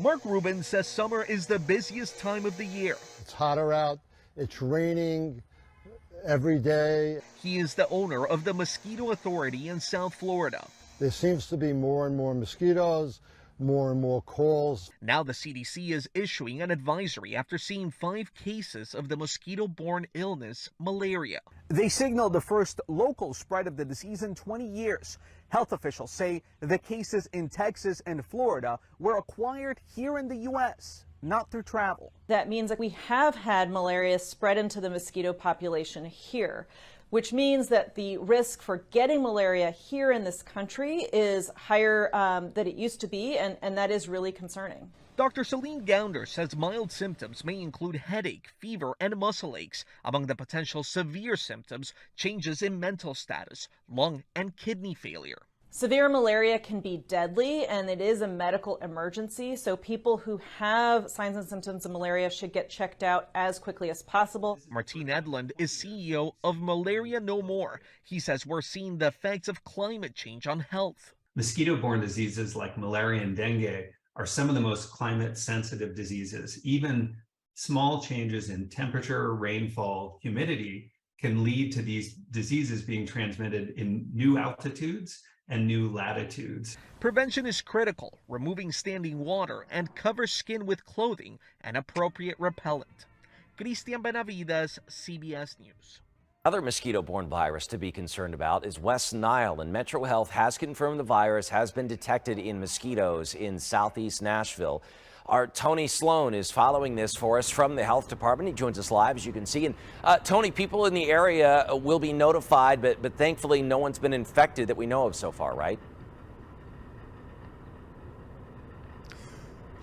Mark Rubin says summer is the busiest time of the year. It's hotter out, it's raining every day. He is the owner of the Mosquito Authority in South Florida. There seems to be more and more mosquitoes, more and more calls. Now the CDC is issuing an advisory after seeing 5 cases of the mosquito-borne illness, malaria. They signaled the first local spread of the disease in 20 years. Health officials say the cases in Texas and Florida were acquired here in the U.S., not through travel. That means that we have had malaria spread into the mosquito population here, which means that the risk for getting malaria here in this country is higher than it used to be, and that is really concerning. Dr. Celine Gounder says mild symptoms may include headache, fever, and muscle aches. Among the potential severe symptoms, changes in mental status, lung and kidney failure. Severe malaria can be deadly, and it is a medical emergency, so people who have signs and symptoms of malaria should get checked out as quickly as possible. Martine Edlund is CEO of Malaria No More. He says we're seeing the effects of climate change on health. Mosquito-borne diseases like malaria and dengue are some of the most climate-sensitive diseases. Even small changes in temperature, rainfall, humidity can lead to these diseases being transmitted in new altitudes and new latitudes. Prevention is critical. Removing standing water and cover skin with clothing and appropriate repellent. Cristian Benavides, CBS News. Another mosquito-borne virus to be concerned about is West Nile, and Metro Health has confirmed the virus has been detected in mosquitoes in southeast Nashville. Our Tony Sloan is following this for us from the health department. He joins us live, as you can see. And Tony, people in the area will be notified, but thankfully no one's been infected that we know of so far, right?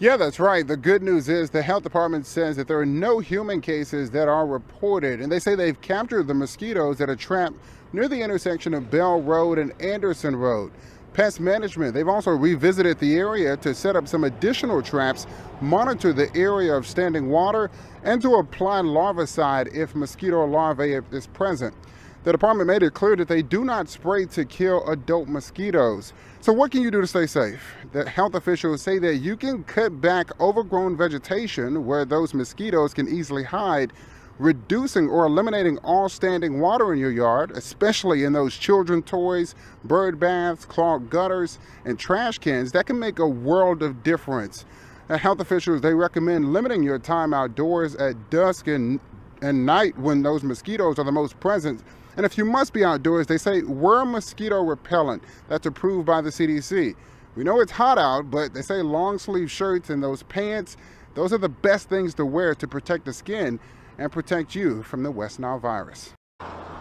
Yeah, that's right. The good news is the health department says that there are no human cases that are reported, and they say they've captured the mosquitoes that are trapped near the intersection of Bell Road and Anderson Road. Pest management, they've also revisited the area to set up some additional traps, monitor the area of standing water, and to apply larvicide if mosquito larvae is present. The department made it clear that they do not spray to kill adult mosquitoes. So what can you do to stay safe? The health officials say that you can cut back overgrown vegetation where those mosquitoes can easily hide, reducing or eliminating all standing water in your yard, especially in those children toys, bird baths, clogged gutters, and trash cans. That can make a world of difference. Health officials, they recommend limiting your time outdoors at dusk and night when those mosquitoes are the most present. And if you must be outdoors, they say wear mosquito repellent. That's approved by the CDC. We know it's hot out, but they say long sleeve shirts and those pants, those are the best things to wear to protect the skin and protect you from the West Nile virus.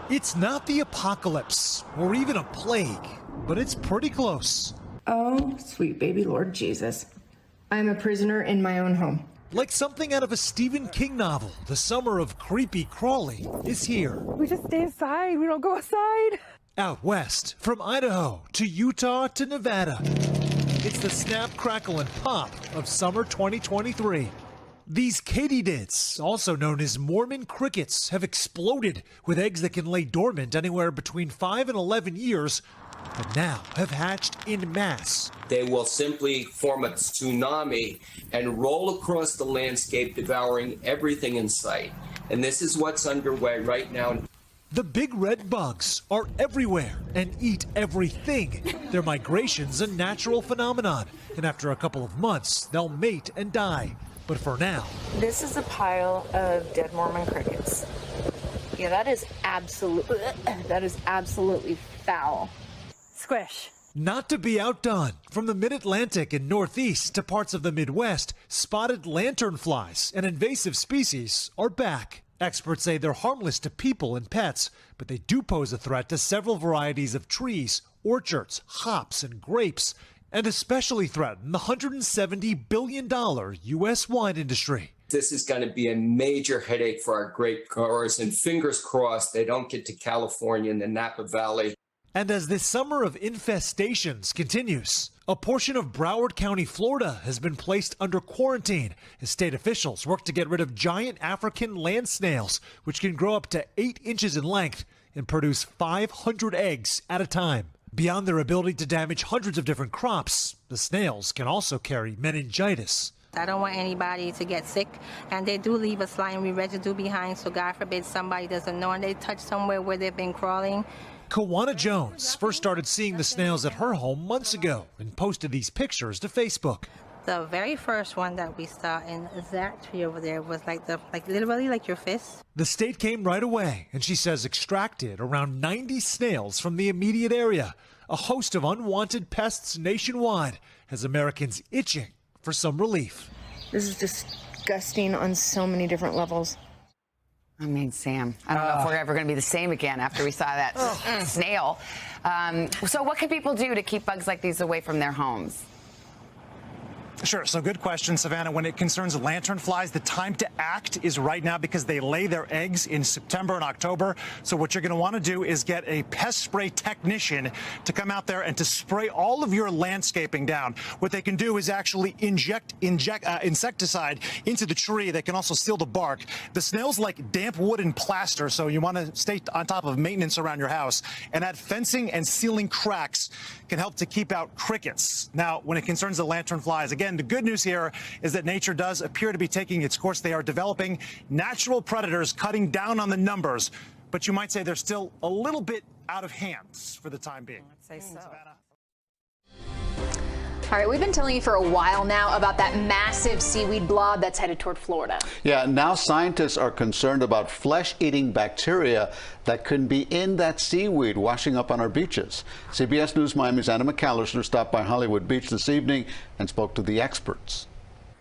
It's not the apocalypse or even a plague, but it's pretty close. Oh, sweet baby Lord Jesus. I'm a prisoner in my own home. Like something out of a Stephen King novel, the summer of creepy crawly is here. We just stay inside. We don't go outside. Out west, from Idaho to Utah to Nevada, it's the snap, crackle, and pop of summer 2023. These katydids, also known as Mormon crickets, have exploded with eggs that can lay dormant anywhere between 5 and 11 years, but now have hatched in mass. They will simply form a tsunami and roll across the landscape, devouring everything in sight. And this is what's underway right now. The big red bugs are everywhere and eat everything. Their migration's a natural phenomenon, and after a couple of months, they'll mate and die. But for now, this is a pile of dead Mormon crickets. Yeah, that is absolutely foul. Squish. Not to be outdone, from the mid-Atlantic and Northeast to parts of the Midwest, spotted lanternflies, an invasive species, are back. Experts say they're harmless to people and pets, but they do pose a threat to several varieties of trees, orchards, hops, and grapes, and especially threaten the $170 billion U.S. wine industry. This is going to be a major headache for our grape growers, and fingers crossed they don't get to California and the Napa Valley. And as this summer of infestations continues, a portion of Broward County, Florida has been placed under quarantine as state officials work to get rid of giant African land snails, which can grow up to 8 inches in length and produce 500 eggs at a time. Beyond their ability to damage hundreds of different crops, the snails can also carry meningitis. I don't want anybody to get sick, and they do leave a slimy residue behind, so God forbid somebody doesn't know and they touch somewhere where they've been crawling. Kawana Jones first started seeing the snails at her home months ago and posted these pictures to Facebook. The very first one that we saw in that tree over there was like literally like your fist. The state came right away, and she says extracted around 90 snails from the immediate area. A host of unwanted pests nationwide has Americans itching for some relief. This is disgusting on so many different levels. I mean, Sam, I don't know if we're ever going to be the same again after we saw that snail. So what can people do to keep bugs like these away from their homes? Sure. So good question, Savannah. When it concerns lanternflies, the time to act is right now because they lay their eggs in September and October. So what you're going to want to do is get a pest spray technician to come out there and to spray all of your landscaping down. What they can do is actually inject insecticide into the tree. They can also seal the bark. The snails like damp wood and plaster, so you want to stay on top of maintenance around your house. And that fencing and sealing cracks can help to keep out crickets. Now, when it concerns the lanternflies, again, the good news here is that nature does appear to be taking its course. They are developing natural predators, cutting down on the numbers, but you might say they're still a little bit out of hand for the time being. I'd say so. All right, we've been telling you for a while now about that massive seaweed blob that's headed toward Florida. Yeah, now scientists are concerned about flesh-eating bacteria that can be in that seaweed washing up on our beaches. CBS News Miami's Anna McAllister stopped by Hollywood Beach this evening and spoke to the experts.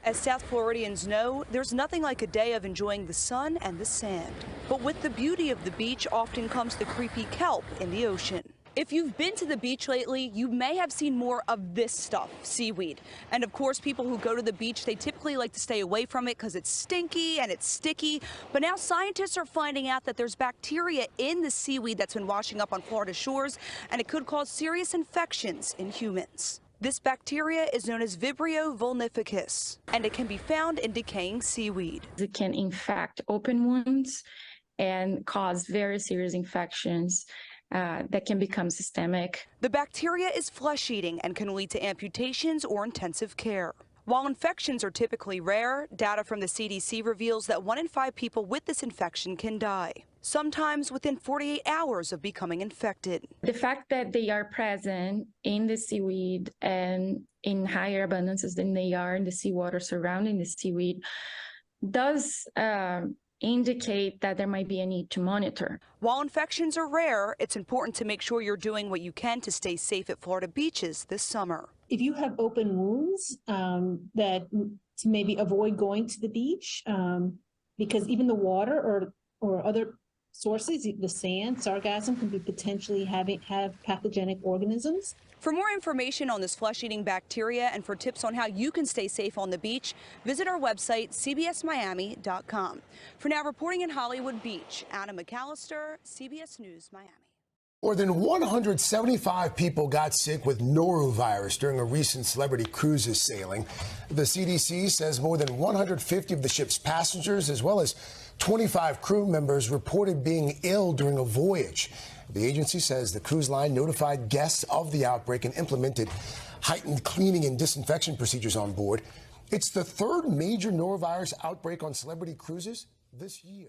As South Floridians know, there's nothing like a day of enjoying the sun and the sand. But with the beauty of the beach often comes the creepy kelp in the ocean. If you've been to the beach lately, you may have seen more of this stuff, seaweed. And of course, people who go to the beach, they typically like to stay away from it because it's stinky and it's sticky. But now scientists are finding out that there's bacteria in the seaweed that's been washing up on Florida shores, and it could cause serious infections in humans. This bacteria is known as Vibrio vulnificus, and it can be found in decaying seaweed. It can infect open wounds and cause very serious infections that can become systemic. The bacteria is flesh-eating and can lead to amputations or intensive care. While infections are typically rare, data from the CDC reveals that 1 in 5 people with this infection can die, sometimes within 48 hours of becoming infected. The fact that they are present in the seaweed and in higher abundances than they are in the seawater surrounding the seaweed does indicate that there might be a need to monitor. While infections are rare, it's important to make sure you're doing what you can to stay safe at Florida beaches this summer. If you have open wounds, that to maybe avoid going to the beach, because even the water or other sources, the sand, sargassum, can be potentially have pathogenic organisms. For more information on this flesh-eating bacteria and for tips on how you can stay safe on the beach, visit our website, cbsmiami.com. For now, reporting in Hollywood Beach, Anna McAllister, CBS News, Miami. More than 175 people got sick with norovirus during a recent celebrity cruises sailing. The CDC says more than 150 of the ship's passengers, as well as 25 crew members, reported being ill during a voyage. The agency says the cruise line notified guests of the outbreak and implemented heightened cleaning and disinfection procedures on board. It's the third major norovirus outbreak on celebrity cruises this year.